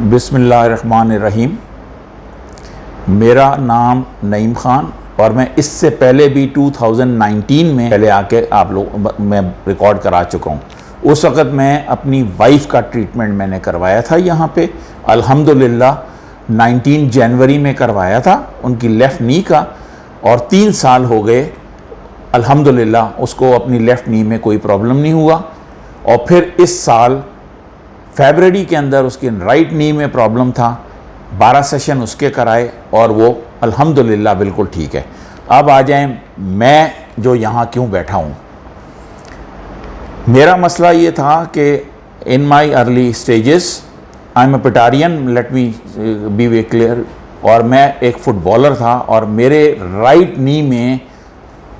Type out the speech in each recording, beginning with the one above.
बिस्मिल्लाहिर्रहमानिर्रहीम। मेरा नाम नईम ख़ान और मैं इससे पहले भी 2019 में पहले आके आप लोग मैं रिकॉर्ड करा चुका हूँ। उस वक़्त मैं अपनी वाइफ का ट्रीटमेंट मैंने करवाया था यहाँ पे, अल्हम्दुलिल्लाह 19 जनवरी में करवाया था उनकी लेफ़्ट नी का, और 3 साल हो गए अल्हम्दुलिल्लाह उसको अपनी लेफ़्ट नी में कोई प्रॉब्लम नहीं हुआ। और फिर इस साल फरवरी के अंदर उसकी राइट नी में प्रॉब्लम था, 12 सेशन उसके कराए और वो अल्हम्दुलिल्लाह बिल्कुल ठीक है। अब आ जाएं मैं जो यहाँ क्यों बैठा हूँ। मेरा मसला ये था कि in my early stages I am a पिटारियन, let me be very clear, और मैं एक फुटबॉलर था और मेरे राइट नी में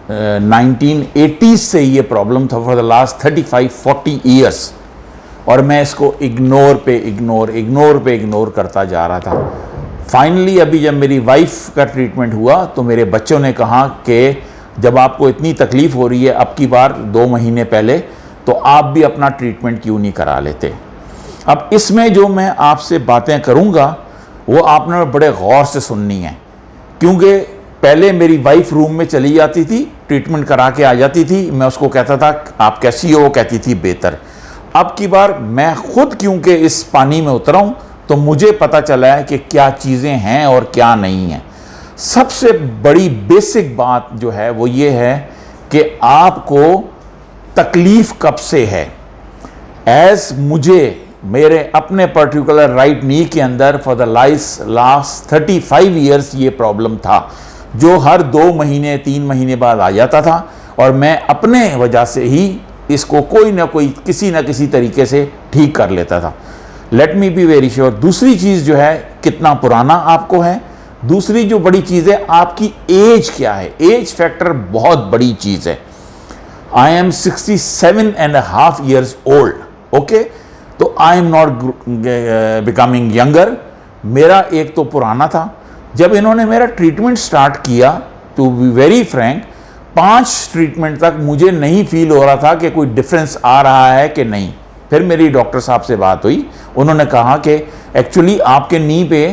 1980s से ये प्रॉब्लम था फॉर द लास्ट 35-40 ईयर्स, और मैं इसको इग्नोर करता जा रहा था। फाइनली अभी जब मेरी वाइफ का ट्रीटमेंट हुआ तो मेरे बच्चों ने कहा कि जब आपको इतनी तकलीफ़ हो रही है अब की बार 2 महीने पहले, तो आप भी अपना ट्रीटमेंट क्यों नहीं करा लेते। अब इसमें जो मैं आपसे बातें करूँगा वो आपने बड़े गौर से सुननी है, क्योंकि पहले मेरी वाइफ रूम में चली जाती थी, ट्रीटमेंट करा के आ जाती थी, मैं उसको कहता था आप कैसी हो, वो कहती थी बेहतर। अब की बार मैं खुद क्योंकि इस पानी में उतरा हूं तो मुझे पता चला है कि क्या चीज़ें हैं और क्या नहीं हैं। सबसे बड़ी बेसिक बात जो है वो ये है कि आपको तकलीफ़ कब से है। एज मुझे मेरे अपने पर्टिकुलर राइट नी के अंदर फॉर द लास्ट 35 ईयर्स ये प्रॉब्लम था, जो हर 2 महीने 3 महीने बाद आ जाता था, और मैं अपने वजह से ही इसको कोई ना कोई किसी ना किसी तरीके से ठीक कर लेता था। Late me be very sure. दूसरी चीज़ जो है कितना पुराना आपको है, दूसरी जो बड़ी चीज़ है आपकी एज क्या है। एज फैक्टर बहुत बड़ी चीज़ है। I am 67.5 years old, okay, तो I am not becoming younger. मेरा एक तो पुराना था। जब इन्होंने मेरा ट्रीटमेंट स्टार्ट किया, to be very frank, 5 treatment तक मुझे नहीं फील हो रहा था कि कोई डिफरेंस आ रहा है कि नहीं। फिर मेरी डॉक्टर साहब से बात हुई, उन्होंने कहा कि एक्चुअली आपके नी पे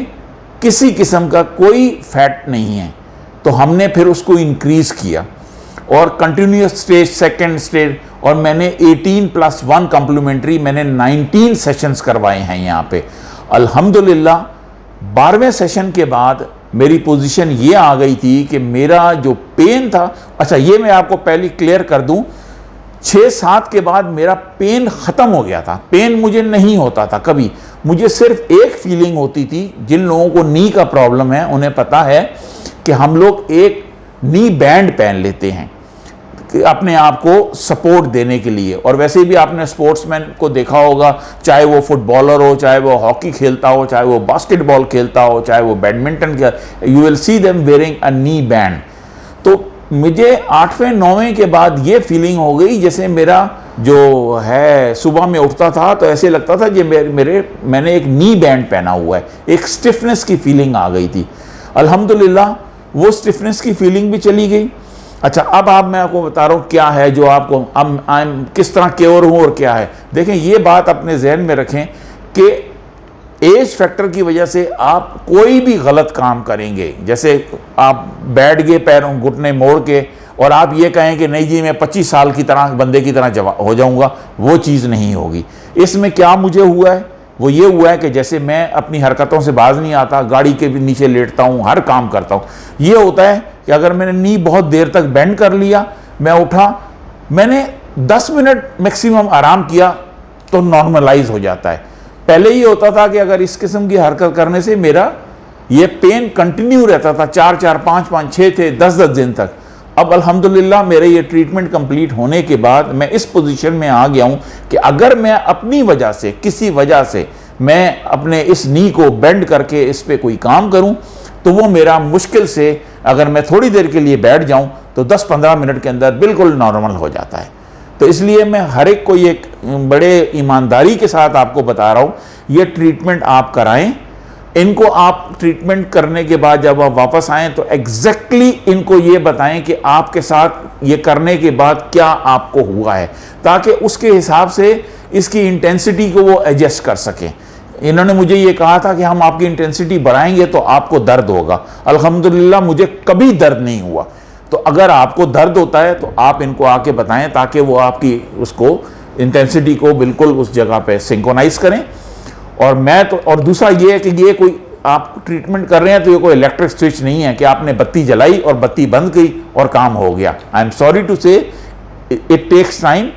किसी किस्म का कोई फैट नहीं है, तो हमने फिर उसको इंक्रीज किया और कंटिन्यूस स्टेज, सेकेंड स्टेज, और मैंने 18+1 कम्प्लीमेंट्री मैंने 19 सेशंस करवाए हैं यहाँ पे अल्हम्दुलिल्लाह। 12वें सेशन के बाद मेरी पोजीशन ये आ गई थी कि मेरा जो पेन था, अच्छा ये मैं आपको पहले क्लियर कर दूं, 6-7 के बाद मेरा पेन ख़त्म हो गया था। पेन मुझे नहीं होता था कभी, मुझे सिर्फ एक फीलिंग होती थी। जिन लोगों को नी का प्रॉब्लम है उन्हें पता है कि हम लोग एक नी बैंड पहन लेते हैं अपने आप को सपोर्ट देने के लिए, और वैसे भी आपने स्पोर्ट्समैन को देखा होगा, चाहे वो फुटबॉलर हो, चाहे वो हॉकी खेलता हो, चाहे वो बास्केटबॉल खेलता हो, चाहे वो बैडमिंटन खेल, you will see them wearing a knee band. तो मुझे 8वें-9वें के बाद ये फीलिंग हो गई जैसे मेरा जो है सुबह में उठता था तो ऐसे लगता था कि मैंने एक नी बैंड पहना हुआ है, एक स्टिफनेस की फीलिंग आ गई थी। अल्हम्दुलिल्लाह वो स्टिफनेस की फीलिंग भी चली गई। अच्छा, अब मैं आपको बता रहा हूँ क्या है जो आपको अब किस तरह क्योर हूँ और क्या है। देखें, ये बात अपने जहन में रखें कि एज फैक्टर की वजह से आप कोई भी गलत काम करेंगे, जैसे आप बैठ गए पैरों घुटने मोड़ के और आप ये कहें कि नहीं जी मैं 25 साल की तरह बंदे की तरह हो जाऊंगा, वो चीज़ नहीं होगी। इसमें क्या मुझे हुआ है, वो ये हुआ है कि जैसे मैं अपनी हरकतों से बाज नहीं आता, गाड़ी के भी नीचे लेटता हूँ, हर काम करता हूँ। ये होता है कि अगर मैंने नी बहुत देर तक बेंड कर लिया, मैं उठा, मैंने 10 मिनट मैक्सिमम आराम किया तो नॉर्मलाइज हो जाता है। पहले ये होता था कि अगर इस किस्म की हरकत करने से मेरा ये पेन कंटिन्यू रहता था, 4-4, 5-5, 6 थे 10-10 दिन तक। अब अल्हम्दुलिल्लाह मेरे ये ट्रीटमेंट कंप्लीट होने के बाद मैं इस पोजीशन में आ गया हूं कि अगर मैं अपनी वजह से, किसी वजह से मैं अपने इस नी को बेंड करके इस पे कोई काम करूं तो वो मेरा मुश्किल से, अगर मैं थोड़ी देर के लिए बैठ जाऊं तो 10-15 मिनट के अंदर बिल्कुल नॉर्मल हो जाता है। तो इसलिए मैं हर एक को एक बड़े ईमानदारी के साथ आपको बता रहा हूं, ये ट्रीटमेंट आप कराएं। इनको आप ट्रीटमेंट करने के बाद जब आप वापस आएं तो एग्जैक्टली इनको ये बताएं कि आपके साथ ये करने के बाद क्या आपको हुआ है, ताकि उसके हिसाब से इसकी इंटेंसिटी को वो एडजस्ट कर सकें। इन्होंने मुझे ये कहा था कि हम आपकी इंटेंसिटी बढ़ाएंगे तो आपको दर्द होगा। अल्हम्दुलिल्लाह मुझे कभी दर्द नहीं हुआ। तो अगर आपको दर्द होता है तो आप इनको आके बताएं ताकि वो आपकी उसको इंटेंसिटी को बिल्कुल उस जगह पे सिंक्रोनाइज करें। और मैं तो, और दूसरा ये है कि ये कोई आप ट्रीटमेंट कर रहे हैं तो ये कोई इलेक्ट्रिक स्विच नहीं है कि आपने बत्ती जलाई और बत्ती बंद की और काम हो गया। आई एम सॉरी टू से इट टेक्स टाइम।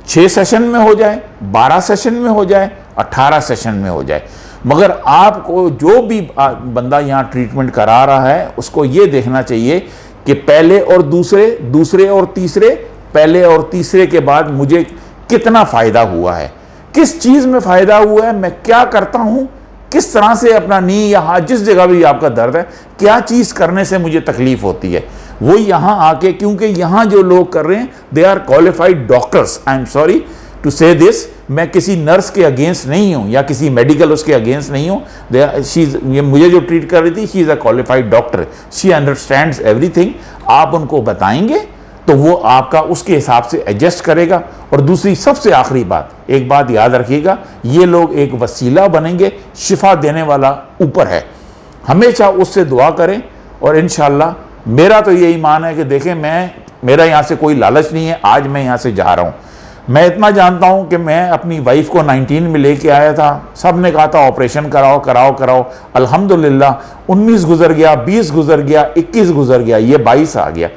6 सेशन में हो जाए, 12 सेशन में हो जाए, 18 सेशन में हो जाए, मगर आपको जो भी बंदा यहाँ ट्रीटमेंट करा रहा है उसको ये देखना चाहिए कि पहले और दूसरे, दूसरे और तीसरे, पहले और तीसरे के बाद मुझे कितना फायदा हुआ है, किस चीज में फायदा हुआ है, मैं क्या करता हूं, किस तरह से अपना नी या हाथ, जिस जगह भी आपका दर्द है, क्या चीज करने से मुझे तकलीफ होती है, वो यहां आके, क्योंकि यहां जो लोग कर रहे हैं they are qualified doctors. I am sorry to say this, मैं किसी नर्स के अगेंस्ट नहीं हूं या किसी मेडिकल उसके अगेंस्ट नहीं हूं। ये मुझे जो ट्रीट कर रही थी, she is a qualified doctor, she understands everything. आप उनको बताएंगे तो वो आपका उसके हिसाब से एडजस्ट करेगा। और दूसरी सबसे आखिरी बात, एक बात याद रखिएगा, ये लोग एक वसीला बनेंगे, शिफा देने वाला ऊपर है, हमेशा उससे दुआ करें। और इंशाअल्लाह मेरा तो ये ईमान है कि देखें, मेरा यहाँ से कोई लालच नहीं है, आज मैं यहाँ से जा रहा हूँ। मैं इतना जानता हूँ कि मैं अपनी वाइफ को 19 में लेके आया था, सब ने कहा था ऑपरेशन कराओ कराओ कराओ, अल्हम्दुलिल्लाह 19 गुजर गया, 20 गुजर गया, 21 गुजर गया, ये 22 आ गया।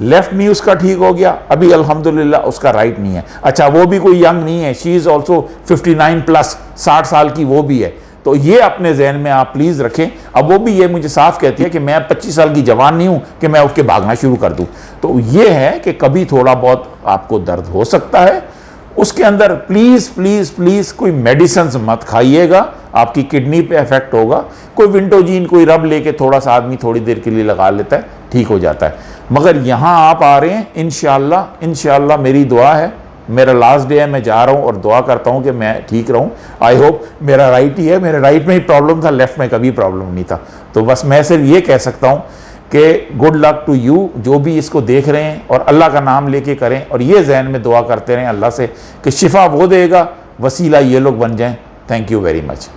लेफ्ट नी उसका ठीक हो गया, अभी अल्हम्दुलिल्लाह उसका राइट नहीं है। अच्छा, वो भी कोई यंग नहीं है, शी इज ऑल्सो 59 प्लस, 60 साल की वो भी है। तो ये अपने जहन में आप प्लीज रखें। अब वो भी ये मुझे साफ कहती है कि मैं 25 साल की जवान नहीं हूं कि मैं उठ के भागना शुरू कर दूं। तो ये है कि कभी थोड़ा बहुत आपको दर्द हो सकता है, उसके अंदर प्लीज प्लीज प्लीज कोई मेडिसिन मत खाइएगा, आपकी किडनी पे इफेक्ट होगा। कोई विंटोजीन, कोई रब लेके थोड़ा सा आदमी थोड़ी देर के लिए लगा लेता है, ठीक हो जाता है। मगर यहां आप आ रहे हैं, इंशाअल्लाह इंशाअल्लाह मेरी दुआ है, मेरा लास्ट डे है, मैं जा रहा हूं और दुआ करता हूं कि मैं ठीक रहूं। आई होप मेरा राइट ही है, मेरे राइट में ही प्रॉब्लम था, लेफ्ट में कभी प्रॉब्लम नहीं था। तो बस मैं सिर्फ ये कह सकता हूं कि गुड लक टू यू, जो भी इसको देख रहे हैं, और अल्लाह का नाम लेके करें और ये जहन में दुआ करते रहें अल्लाह से कि शिफा वो देगा, वसीला ये लोग बन जाएं। Thank you very much.